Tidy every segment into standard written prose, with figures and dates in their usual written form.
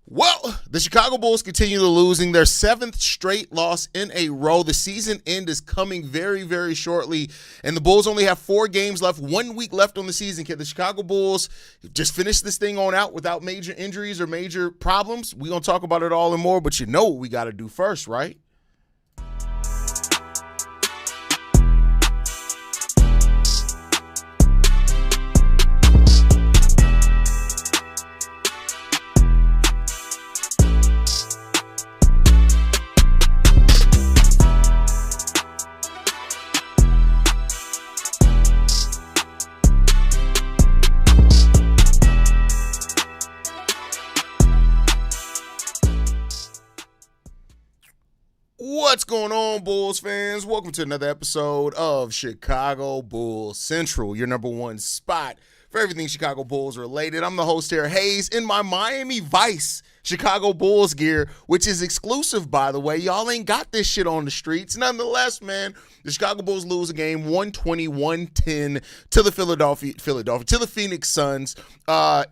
Well, the Chicago Bulls continue to losing their seventh straight loss in a row. The season end is coming very, very shortly, and the Bulls only have 4 games left, 1 week left on the season. Can the Chicago Bulls just finish this thing on out without major injuries or major problems? We're going to talk about it all and more, but you know what we got to do first, right? What's going on, Bulls fans? Welcome to another episode of Chicago Bulls Central, your number one spot for everything Chicago Bulls related. I'm the host here, Hayes, in my Miami Vice Chicago Bulls gear, which is exclusive, by the way. Y'all ain't got this shit on the streets. Nonetheless, man, the Chicago Bulls lose a game 120-110 to the Phoenix Suns.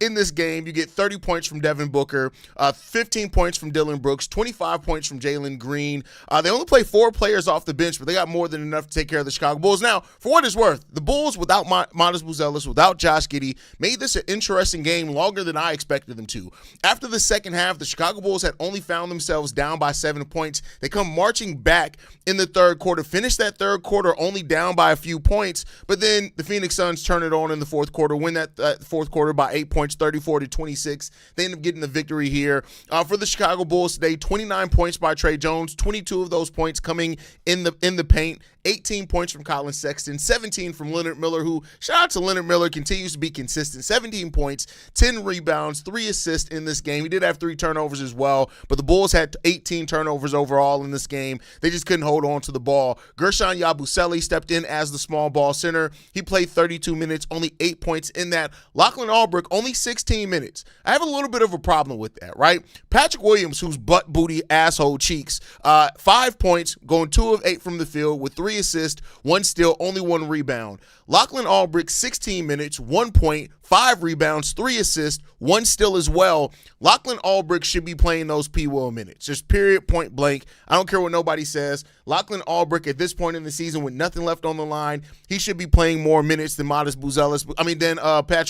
In this game, you get 30 points from Devin Booker, 15 points from Dillon Brooks, 25 points from Jalen Green. They only play 4 players off the bench, but they got more than enough to take care of the Chicago Bulls. Now, for what it's worth, the Bulls, without Matas Buzelis, without Josh Giddey, made this an interesting game longer than I expected them to. After the second half, the Chicago Bulls had only found themselves down by 7 points. They come marching back in the third quarter, finish that third quarter only down by a few points, but then the Phoenix Suns turn it on in the fourth quarter, win that fourth quarter by 8 points, 34-26. They end up getting the victory here. For the Chicago Bulls today, 29 points by Tre Jones, 22 of those points coming in the paint, 18 points from Colin Sexton, 17 from Leonard Miller, who, shout out to Leonard Miller, continues to be consistent. 17 points, 10 rebounds, 3 assists in this game. He did have 3 turnovers as well, but the Bulls had 18 turnovers overall in this game. They just couldn't hold on to the ball. Giddey Buzelis stepped in as the small ball center. He played 32 minutes, only 8 points in that. Lachlan Albrecht, only 16 minutes. I have a little bit of a problem with that, right? Patrick Williams, who's butt booty asshole cheeks, 5 points, going 2 of 8 from the field with 3 assists, 1 steal, only 1 rebound. Lachlan Albrecht, 16 minutes, 1 point, 5 rebounds, 3 assists, 1 steal as well. Lachlan Albrecht should be playing those P. Will minutes. Just period, point blank. I don't care what nobody says. Lachlan Albrecht, at this point in the season with nothing left on the line, he should be playing more minutes than Patrick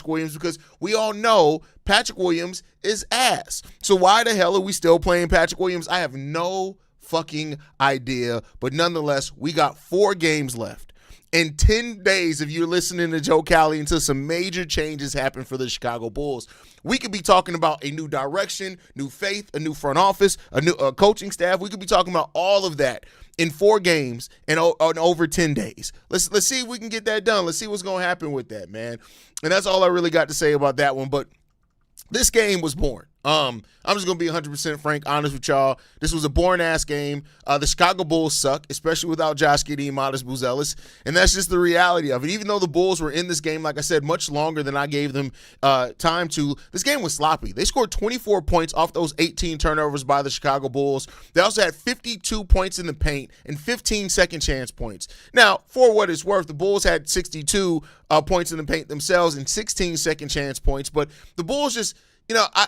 Williams, because we all know Patrick Williams is ass. So why the hell are we still playing Patrick Williams? I have no fucking idea, but nonetheless, we got 4 games left. In 10 days, if you're listening to Joe Cali, until some major changes happen for the Chicago Bulls, we could be talking about a new direction, new faith, a new front office, a new coaching staff. We could be talking about all of that in 4 games and over 10 days. Let's see if we can get that done. Let's see what's going to happen with that, man. And that's all I really got to say about that one. But this game was boring. I'm just going to be 100% frank, honest with y'all. This was a boring-ass game. The Chicago Bulls suck, especially without Josh Giddey and Matas Buzelis, and that's just the reality of it. Even though the Bulls were in this game, like I said, much longer than I gave them time to, this game was sloppy. They scored 24 points off those 18 turnovers by the Chicago Bulls. They also had 52 points in the paint and 15 second-chance points. Now, for what it's worth, the Bulls had 62 points in the paint themselves and 16 second-chance points, but the Bulls just –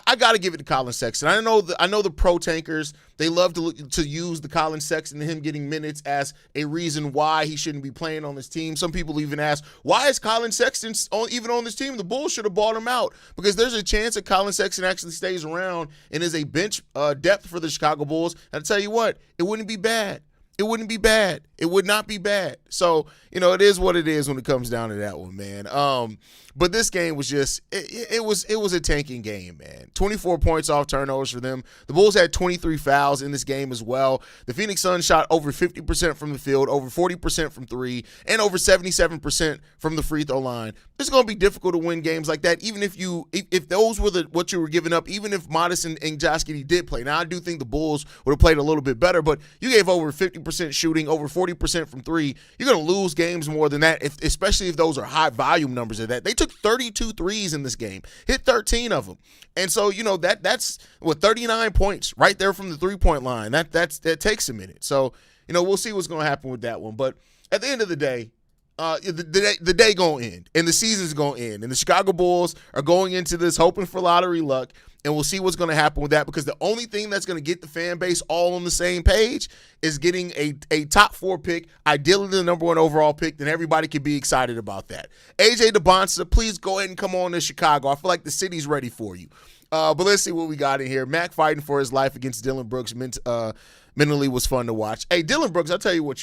I got to give it to Colin Sexton. I know the pro tankers, they love to use the Colin Sexton and him getting minutes as a reason why he shouldn't be playing on this team. Some people even ask, why is Colin Sexton even on this team? The Bulls should have bought him out, because there's a chance that Colin Sexton actually stays around and is a bench depth for the Chicago Bulls. And I tell you what, it wouldn't be bad. It wouldn't be bad. It would not be bad. So, it is what it is when it comes down to that one, man. But this game was just, it was a tanking game, man. 24 points off turnovers for them. The Bulls had 23 fouls in this game as well. The Phoenix Suns shot over 50% from the field, over 40% from 3, and over 77% from the free throw line. It's going to be difficult to win games like that, even if those were what you were giving up, even if Matas and Josh Giddey did play. Now, I do think the Bulls would have played a little bit better, but you gave over 50% shooting, over 40% from 3. You're going to lose games more than that, especially if those are high volume numbers of that. They took 32 threes in this game, hit 13 of them. And so, that's 39 points right there from the 3-point line. That takes a minute. So, we'll see what's going to happen with that one. But at the end of the day, the day going to end, and the season's going to end, and the Chicago Bulls are going into this hoping for lottery luck. and we'll see what's going to happen with that, because the only thing that's going to get the fan base all on the same page is getting a top 4 pick, ideally the number 1 overall pick. Then everybody can be excited about that. AJ DeBonsa, please go ahead and come on to Chicago. I feel like the city's ready for you. But let's see what we got in here. Mac fighting for his life against Dillon Brooks mentally was fun to watch. Hey, Dillon Brooks, I'll tell you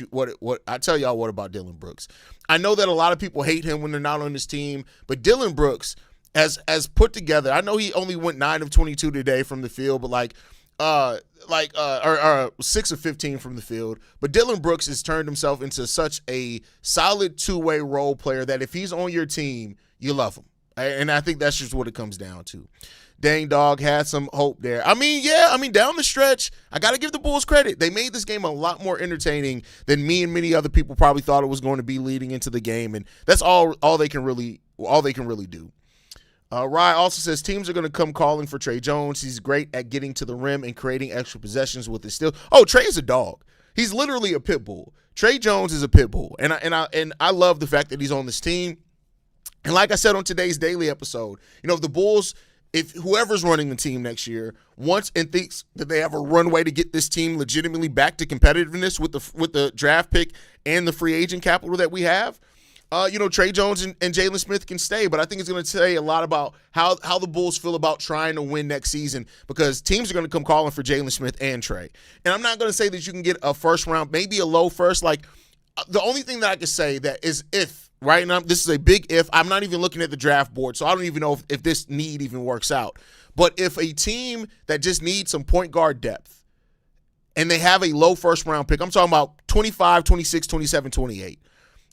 I tell y'all what about Dillon Brooks. I know that a lot of people hate him when they're not on his team, but Dillon Brooks has put together. I know he only went 9 of 22 today from the field, but or 6 of 15 from the field. But Dillon Brooks has turned himself into such a solid two-way role player that if he's on your team, you love him. And I think that's just what it comes down to. Dang Dog had some hope there. Down the stretch, I got to give the Bulls credit. They made this game a lot more entertaining than me and many other people probably thought it was going to be leading into the game, and that's all they can really do. Rye also says teams are going to come calling for Tre Jones. He's great at getting to the rim and creating extra possessions with his steal. Oh, Tre is a dog. He's literally a pit bull. Tre Jones is a pit bull, and I love the fact that he's on this team. And like I said on today's daily episode, if the Bulls, if whoever's running the team next year wants and thinks that they have a runway to get this team legitimately back to competitiveness with the draft pick and the free agent capital that we have, Tre Jones and Jalen Smith can stay. But I think it's going to say a lot about how the Bulls feel about trying to win next season, because teams are going to come calling for Jalen Smith and Tre. And I'm not going to say that you can get a first round, maybe a low first. Like, the only thing that I can say that is if, right now, this is a big if. I'm not even looking at the draft board, so I don't even know if this need even works out. But if a team that just needs some point guard depth and they have a low first-round pick, I'm talking about 25, 26, 27, 28,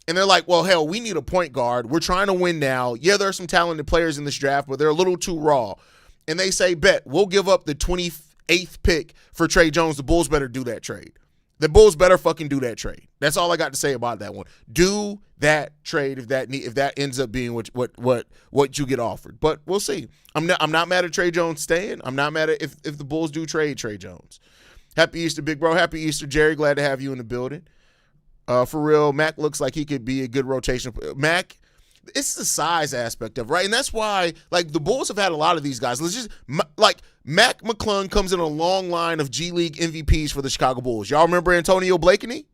and they're like, well, hell, we need a point guard. We're trying to win now. Yeah, there are some talented players in this draft, but they're a little too raw. And they say, bet, we'll give up the 28th pick for Tre Jones. The Bulls better do that trade. The Bulls better fucking do that trade. That's all I got to say about that one. Do that trade if that ends up being what you get offered. But we'll see. I'm not mad at Tre Jones staying. I'm not mad at if the Bulls do trade Tre Jones. Happy Easter, big bro. Happy Easter, Jerry. Glad to have you in the building. For real, Mac looks like he could be a good rotation. Mac, it's the size aspect of it, right? And that's why, the Bulls have had a lot of these guys. Mac McClung comes in a long line of G League MVPs for the Chicago Bulls. Y'all remember Antonio Blakeney?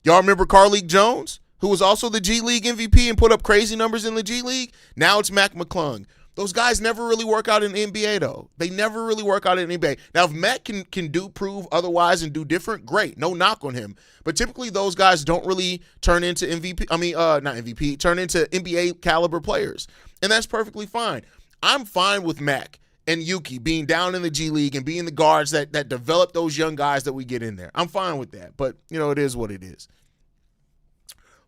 Y'all remember Carlik Jones, who was also the G League MVP and put up crazy numbers in the G League? Now it's Mac McClung. Those guys never really work out in the NBA, though. They never really work out in the NBA. Now, if Mac can prove otherwise and do different, great. No knock on him. But typically, those guys don't really turn into turn into NBA caliber players. And that's perfectly fine. I'm fine with Mac and Yuki being down in the G League and being the guards that develop those young guys that we get in there. I'm fine with that. But, it is what it is.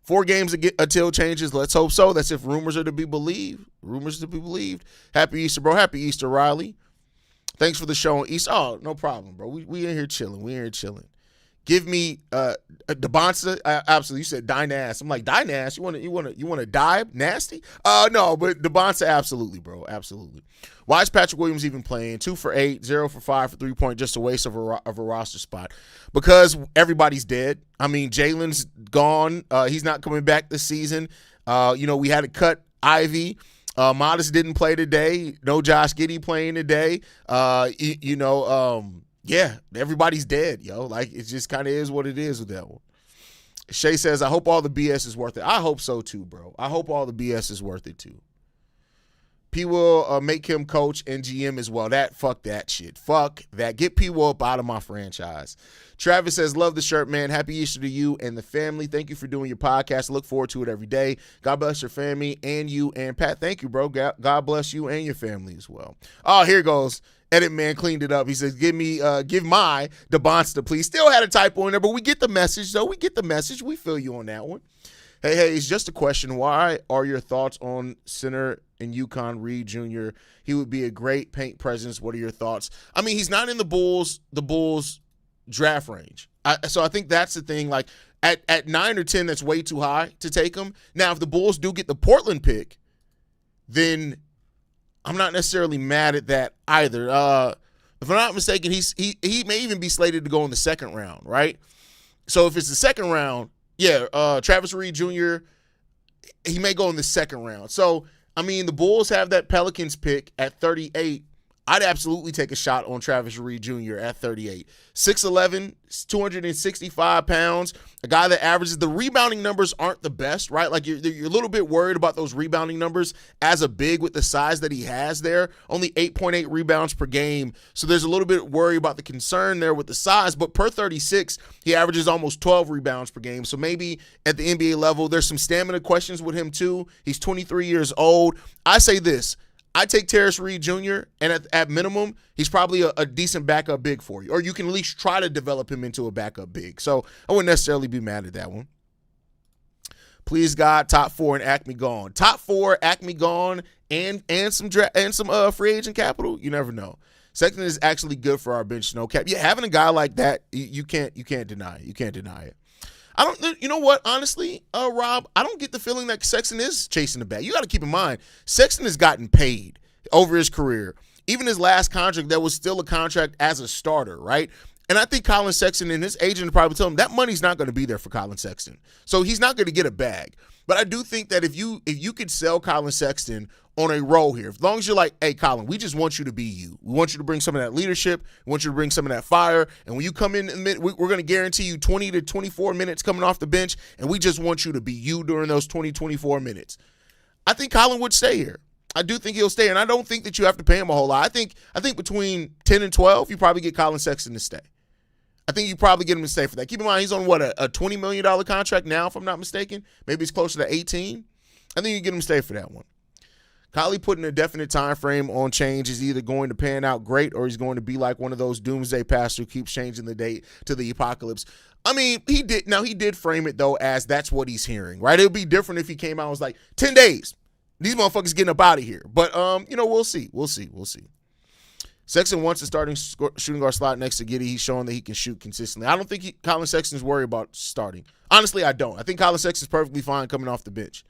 4 games until changes. Let's hope so. That's if rumors are to be believed. Happy Easter, bro. Happy Easter, Riley. Thanks for the show on Easter. Oh, no problem, bro. We in here chilling. Give me DeBonsa. Absolutely. You said Dynas. I'm like, Dynas? You want to die nasty? No, but DeBonsa, absolutely, bro. Absolutely. Why is Patrick Williams even playing? 2 for 8, 0 for 5 for 3-point, just a waste of a roster spot. Because everybody's dead. I mean, Jalen's gone. He's not coming back this season. We had to cut Ivy. Matas didn't play today. No Josh Giddey playing today. Yeah, everybody's dead, yo. It just kind of is what it is with that one. Shay says, I hope all the BS is worth it. I hope so too, bro. I hope all the BS is worth it too. P. Will make him coach and GM as well. Fuck that shit. Fuck that. Get P. Will up out of my franchise. Travis says, love the shirt, man. Happy Easter to you and the family. Thank you for doing your podcast. Look forward to it every day. God bless your family and you and Pat. Thank you, bro. God bless you and your family as well. Oh, here goes. Edit man cleaned it up. He says, give my DeBonsta, please. Still had a typo in there, but we get the message, though. We get the message. We feel you on that one. Hey, it's just a question. Why are your thoughts on center and UConn Reed Jr.? He would be a great paint presence. What are your thoughts? I mean, he's not in the Bulls draft range. So I think that's the thing. At 9 or 10, that's way too high to take him. Now, if the Bulls do get the Portland pick, then I'm not necessarily mad at that either. If I'm not mistaken, he may even be slated to go in the second round, right? So if it's the second round, Travis Reed Jr., he may go in the second round. So, I mean, the Bulls have that Pelicans pick at 38. I'd absolutely take a shot on Travis Reed Jr. at 38. 6'11", 265 pounds, a guy that averages, the rebounding numbers aren't the best, right? Like you're a little bit worried about those rebounding numbers as a big with the size that he has there. Only 8.8 rebounds per game. So there's a little bit worry about the concern there with the size, but per 36, he averages almost 12 rebounds per game. So maybe at the NBA level, there's some stamina questions with him too. He's 23 years old. I say this. I take Terrence Reed Jr., and at minimum, he's probably a decent backup big for you. Or you can at least try to develop him into a backup big. So I wouldn't necessarily be mad at that one. Please, God, top 4 and Acme gone. Top 4, Acme gone, and some free agent capital. You never know. Sexton is actually good for our bench no cap. Yeah, having a guy like that, you can't deny it. You can't deny it. You know what, honestly, Rob, I don't get the feeling that Sexton is chasing the bag. You got to keep in mind, Sexton has gotten paid over his career. Even his last contract, that was still a contract as a starter, right? And I think Colin Sexton and his agent probably told him that money's not going to be there for Colin Sexton. So he's not going to get a bag. But I do think that if you could sell Colin Sexton on a roll here, as long as you're like, hey, Colin, we just want you to be you. We want you to bring some of that leadership. We want you to bring some of that fire. And when you come in, we're going to guarantee you 20 to 24 minutes coming off the bench, and we just want you to be you during those 20, 24 minutes. I think Colin would stay here. I do think he'll stay, and I don't think that you have to pay him a whole lot. I think between 10 and 12, you probably get Colin Sexton to stay. I think you probably get him to stay for that. Keep in mind, he's on, a $20 million contract now, if I'm not mistaken. Maybe it's closer to 18. I think you get him to stay for that one. Kylie putting a definite time frame on change is either going to pan out great or he's going to be like one of those doomsday pastors who keeps changing the date to the apocalypse. I mean, he did frame it, though, as that's what he's hearing, right? It would be different if he came out and was like, 10 days. These motherfuckers getting up out of here. But, we'll see. We'll see. Sexton wants a starting shooting guard slot next to Giddey. He's showing that he can shoot consistently. I don't think Colin Sexton's worried about starting. Honestly, I don't. I think Colin Sexton's perfectly fine coming off the bench.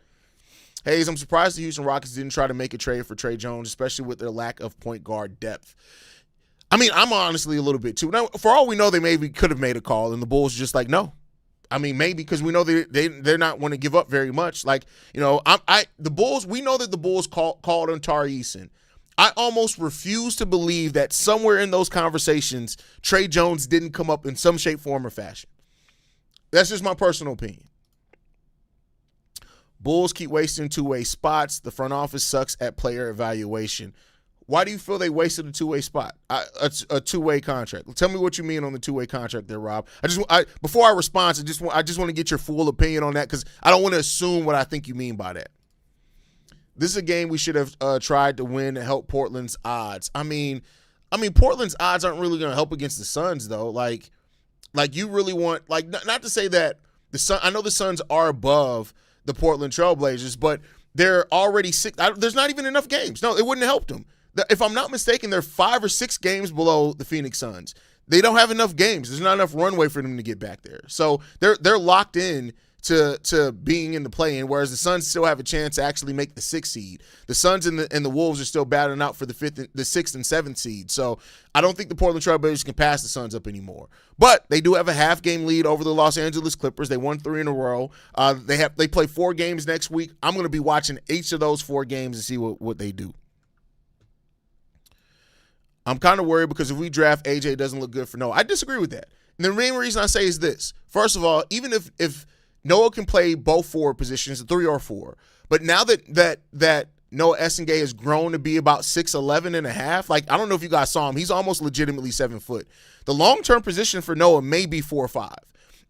Hayes, I'm surprised the Houston Rockets didn't try to make a trade for Tre Jones, especially with their lack of point guard depth. I mean, I'm honestly a little bit too. Now, for all we know, they maybe could have made a call, and the Bulls just like, no. I mean, maybe because we know they're not going to give up very much. Like, the Bulls, we know that the Bulls called on Tari Eason. I almost refuse to believe that somewhere in those conversations, Tre Jones didn't come up in some shape, form, or fashion. That's just my personal opinion. Bulls keep wasting two-way spots. The front office sucks at player evaluation. Why do you feel they wasted a two-way spot, a two-way contract? Tell me what you mean on the two-way contract there, Rob. Before I respond, I just want to get your full opinion on that because I don't want to assume what I think you mean by that. This is a game we should have tried to win and help Portland's odds. I mean, Portland's odds aren't really going to help against the Suns, though. Like you really want, like, not to say that the Sun. I know the Suns are above the Portland Trailblazers, but they're already there's not even enough games. No, it wouldn't have helped them. If I'm not mistaken, they're 5 or 6 games below the Phoenix Suns. They don't have enough games. There's not enough runway for them to get back there. So they're locked in to being in the play-in, whereas the Suns still have a chance to actually make the 6th seed. The Suns and the Wolves are still battling out for the 6th and 7th seed. So I don't think the Portland Trailblazers can pass the Suns up anymore. But they do have a half-game lead over the Los Angeles Clippers. They won 3 in a row. They play 4 games next week. I'm going to be watching each of those 4 games and see what they do. I'm kind of worried because if we draft AJ, it doesn't look good for Noah. I disagree with that. And the main reason I say is this. First of all, even if Noah can play both forward positions, 3 or 4, but now that Noah Essengay has grown to be about 6'11 and a half, like, I don't know if you guys saw him. He's almost legitimately 7 foot. The long-term position for Noah may be 4 or 5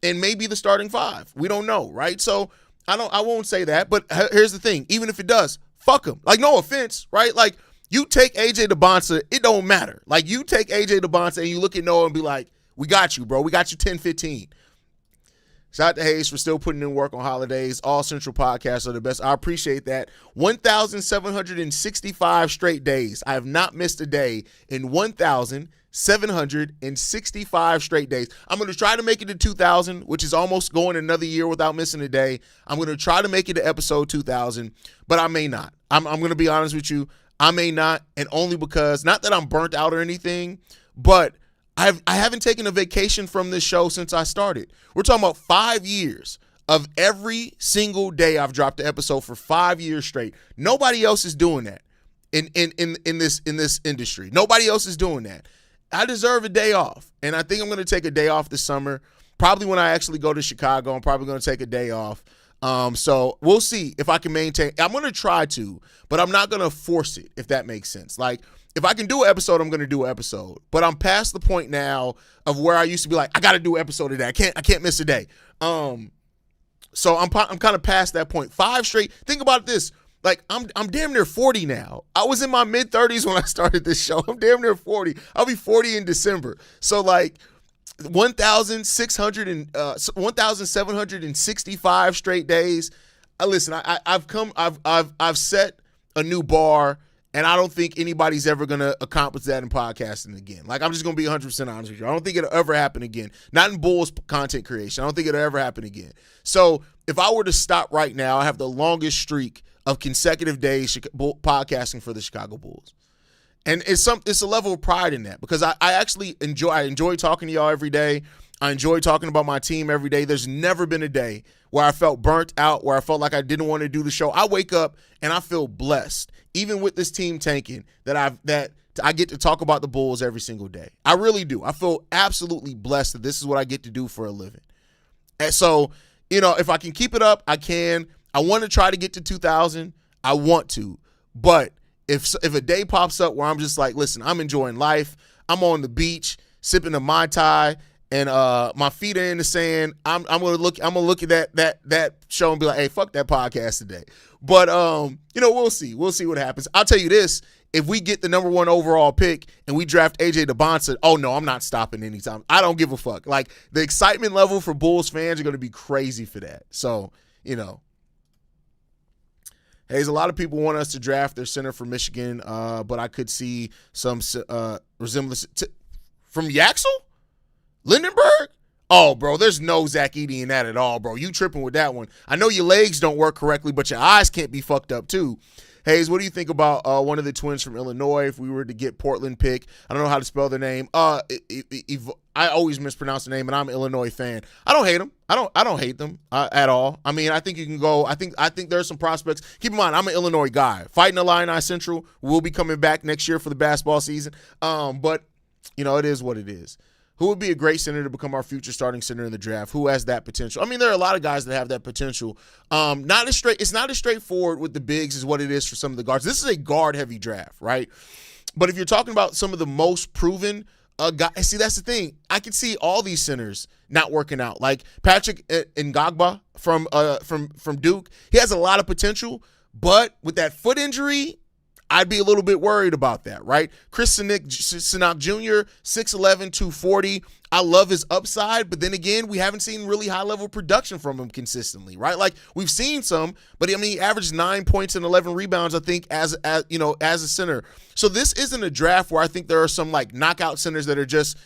and maybe the starting 5. We don't know, right? So I won't say that, but here's the thing. Even if it does, fuck him. Like, no offense, right? Like, you take AJ DeBonsa, it don't matter. Like, you take AJ DeBonsa and you look at Noah and be like, we got you, bro. We got you 10-15. Shout out to Hayes for still putting in work on holidays. All Central podcasts are the best. I appreciate that. 1,765 straight days. I have not missed a day in 1,765 straight days. I'm going to try to make it to 2,000, which is almost going another year without missing a day. I'm going to try to make it to episode 2,000, but I may not. I'm going to be honest with you. I may not, and only because, not that I'm burnt out or anything, but I haven't taken a vacation from this show since I started. We're talking about 5 years of every single day I've dropped an episode for 5 years straight. Nobody else is doing that. in this industry. Nobody else is doing that. I deserve a day off, and I think I'm going to take a day off this summer. Probably when I actually go to Chicago, I'm probably going to take a day off. So we'll see if I can maintain. I'm going to try to, but I'm not going to force it, if that makes sense. Like, if I can do an episode, I'm going to do an episode. But I'm past the point now of where I used to be like, I got to do an episode today. I can't miss a day. So I'm kind of past that point. 5 straight. Think about this. Like, I'm damn near 40 now. I was in my mid-30s when I started this show. I'm damn near 40. I'll be 40 in December. So, like, 1,765 straight days. Listen, I've set a new bar, and I don't think anybody's ever going to accomplish that in podcasting again. Like, I'm just going to be 100% honest with you. I don't think it'll ever happen again. Not in Bulls content creation. I don't think it'll ever happen again. So if I were to stop right now, I have the longest streak of consecutive days podcasting for the Chicago Bulls. And it's a level of pride in that, because I actually enjoy talking to y'all every day. I enjoy talking about my team every day. There's never been a day where I felt burnt out, where I felt like I didn't want to do the show. I wake up and I feel blessed, even with this team tanking, that I get to talk about the Bulls every single day. I really do. I feel absolutely blessed that this is what I get to do for a living. And so, if I can keep it up, I can. I want to try to get to 2,000. I want to. But if a day pops up where I'm just like, listen, I'm enjoying life, I'm on the beach sipping a Mai Tai, and my feet are in the sand, I'm gonna look at that show and be like, hey, fuck that podcast today. But we'll see what happens. I'll tell you this: if we get the number 1 overall pick and we draft AJ DeBonsa, oh no, I'm not stopping anytime. I don't give a fuck. Like, the excitement level for Bulls fans are gonna be crazy for that. So Hey, a lot of people want us to draft their center from Michigan, but I could see some resemblance from Yaxel? Lindenberg? Oh, bro, there's no Zach Giddey in that at all, bro. You tripping with that one. I know your legs don't work correctly, but your eyes can't be fucked up too. Hayes, what do you think about one of the twins from Illinois if we were to get Portland pick? I don't know how to spell their name. I always mispronounce the name, and I'm an Illinois fan. I don't hate them. I don't hate them at all. I mean, I think you can go. I think there's some prospects. Keep in mind, I'm an Illinois guy. Fighting Illini Central will be coming back next year for the basketball season. But it is what it is. Who would be a great center to become our future starting center in the draft? Who has that potential? I mean, there are a lot of guys that have that potential. It's not as straightforward with the bigs as what it is for some of the guards. This is a guard-heavy draft, right? But if you're talking about some of the most proven guys, see, that's the thing. I can see all these centers not working out. Like Patrick Ngagba from Duke, he has a lot of potential, but with that foot injury, I'd be a little bit worried about that, right? Chris Sinak Jr., 6'11", 240. I love his upside, but then again, we haven't seen really high-level production from him consistently, right? Like, we've seen some, but I mean, he averaged 9 points and 11 rebounds, I think, as a center. So this isn't a draft where I think there are some, like, knockout centers that are just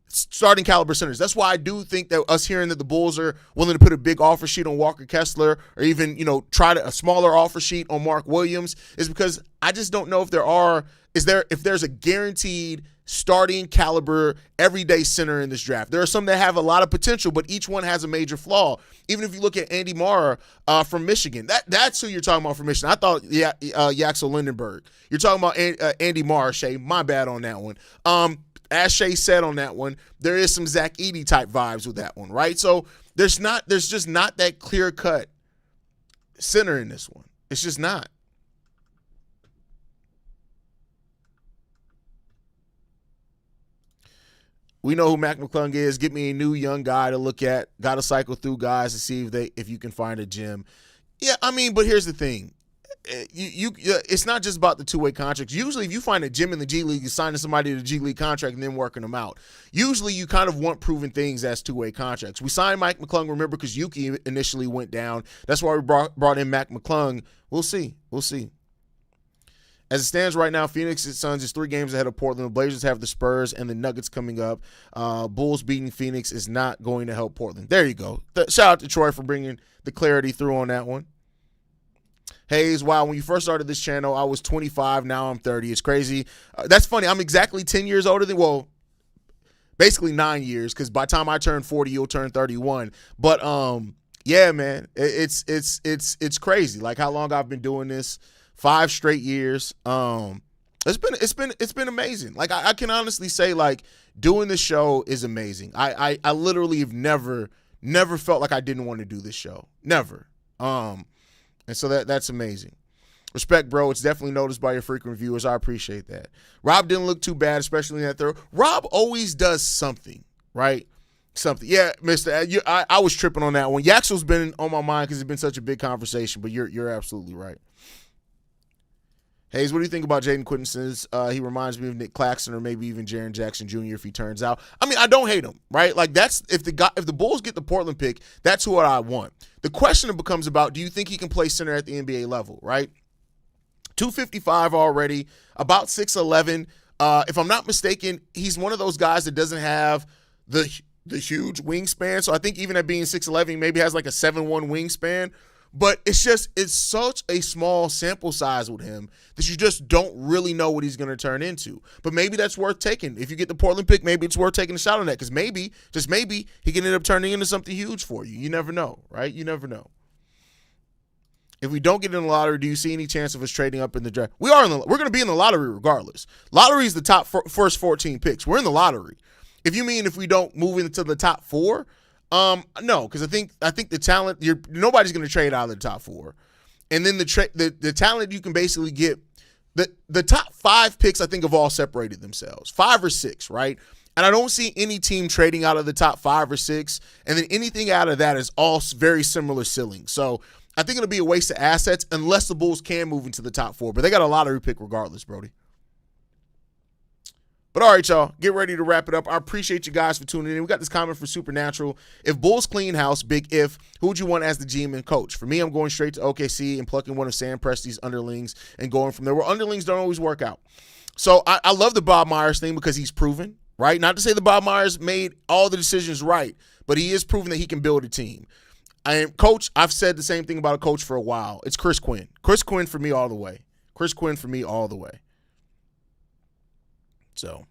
starting caliber centers. That's why I do think that us hearing that the Bulls are willing to put a big offer sheet on Walker Kessler, or even, try a smaller offer sheet on Mark Williams, is because I just don't know if there's a guaranteed starting caliber everyday center in this draft. There are some that have a lot of potential, but each one has a major flaw. Even if you look at Andy Mara from Michigan, that's who you're talking about from Michigan. I thought Yaxel Lindenberg. You're talking about Andy Mara, Shay. My bad on that one. As Shay said on that one, there is some Zach Edey type vibes with that one, right? So there's just not that clear-cut center in this one. It's just not. We know who Mac McClung is. Get me a new young guy to look at. Got to cycle through guys to see if you can find a gem. Yeah, I mean, but here's the thing. It's not just about the two-way contracts. Usually, if you find a gem in the G League, you're signing somebody to the G League contract and then working them out. Usually, you kind of want proven things as two-way contracts. We signed Mike McClung, remember, because Yuki initially went down. That's why we brought in Mac McClung. We'll see. As it stands right now, Phoenix Suns is 3 games ahead of Portland. The Blazers have the Spurs and the Nuggets coming up. Bulls beating Phoenix is not going to help Portland. There you go. Shout out to Troy for bringing the clarity through on that one. Hayes, wow, when you first started this channel, I was 25. Now I'm 30. It's crazy. That's funny. I'm exactly 10 years older than, basically 9 years, because by the time I turn 40, you'll turn 31. But, yeah, man, it's crazy. Like, how long I've been doing this. 5 straight years. And It's been amazing. Like I can honestly say, like, doing this show is amazing. I literally have never felt like I didn't want to do this show. Never. And so that's amazing. Respect, bro. It's definitely noticed by your frequent viewers. I appreciate that. Rob didn't look too bad, especially in that throw. Rob always does something, right? Something. Yeah, Mister. I was tripping on that one. Yaxel's been on my mind because it's been such a big conversation. But you're absolutely right. Hayes, what do you think about Jaden Quinton? Since he reminds me of Nick Claxton or maybe even Jaren Jackson Jr. if he turns out. I mean, I don't hate him, right? Like that's if the Bulls get the Portland pick, that's who I want. The question becomes about, do you think he can play center at the NBA level, right? 255 already, about 6'11". If I'm not mistaken, he's one of those guys that doesn't have the huge wingspan. So I think even at being 6'11", he maybe has like a 7'1" wingspan. But it's such a small sample size with him that you just don't really know what he's going to turn into. But maybe that's worth taking. If you get the Portland pick, maybe it's worth taking a shot on that because maybe, just maybe, he can end up turning into something huge for you. You never know, right? You never know. If we don't get in the lottery, do you see any chance of us trading up in the draft? We're going to be in the lottery regardless. Lottery is the top first 14 picks. We're in the lottery. If you mean if we don't move into the top 4, no, because I think the talent, nobody's going to trade out of the top 4, and then the talent you can basically get, the top 5 picks I think have all separated themselves, 5 or 6, right? And I don't see any team trading out of the top 5 or 6, and then anything out of that is all very similar ceilings. So I think it'll be a waste of assets unless the Bulls can move into the top 4, but they got a lottery pick regardless, Brody. But all right, y'all, get ready to wrap it up. I appreciate you guys for tuning in. We got this comment for Supernatural. If Bulls clean house, big if, who would you want as the GM and coach? For me, I'm going straight to OKC and plucking one of Sam Presti's underlings and going from there. Where underlings don't always work out. So I love the Bob Myers thing because he's proven, right? Not to say that Bob Myers made all the decisions right, but he is proven that he can build a team. Coach, I've said the same thing about a coach for a while. It's Chris Quinn. Chris Quinn for me all the way. Chris Quinn for me all the way. So,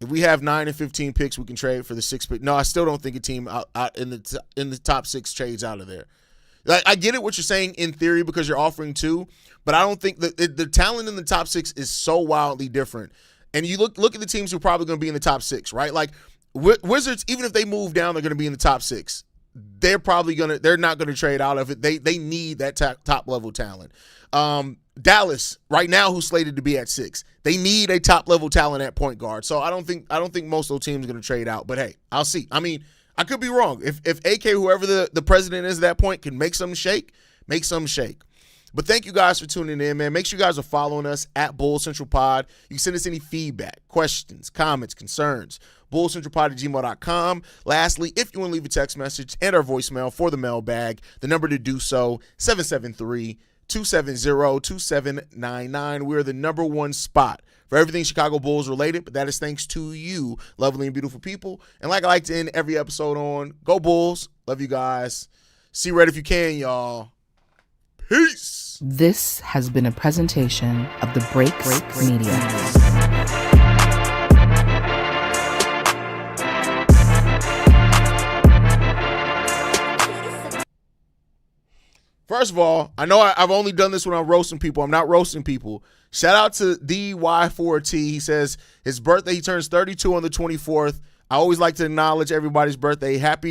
if we have 9 and 15 picks, we can trade for the 6th pick. No, I still don't think a team out in the top 6 trades out of there. Like, I get it what you're saying in theory because you're offering 2, but I don't think the talent in the top 6 is so wildly different. And you look at the teams who are probably going to be in the top 6, right? Like Wizards, even if they move down, they're going to be in the top 6. They're not going to trade out of it. They need that top level talent. Dallas right now, who's slated to be at 6, they need a top level talent at point guard. So I don't think most of those teams are going to trade out. But hey, I'll see. I mean, I could be wrong. If AK, whoever the president is at that point, can make something shake, make something shake. But thank you guys for tuning in, man. Make sure you guys are following us at Bull Central Pod. You can send us any feedback, questions, comments, concerns. BullCentralPod@gmail.com. Lastly, if you want to leave a text message and our voicemail for the mailbag, the number to do so, 773-270-2799. We're the number 1 spot for everything Chicago Bulls related, but that is thanks to you, lovely and beautiful people. And like I like to end every episode on, go Bulls. Love you guys. See red if you can, y'all. Peace. This has been a presentation of the Break Media. First of all, I know I've only done this when I'm roasting people. I'm not roasting people. Shout out to DY4T. He says his birthday, he turns 32 on the 24th. I always like to acknowledge everybody's birthday. Happy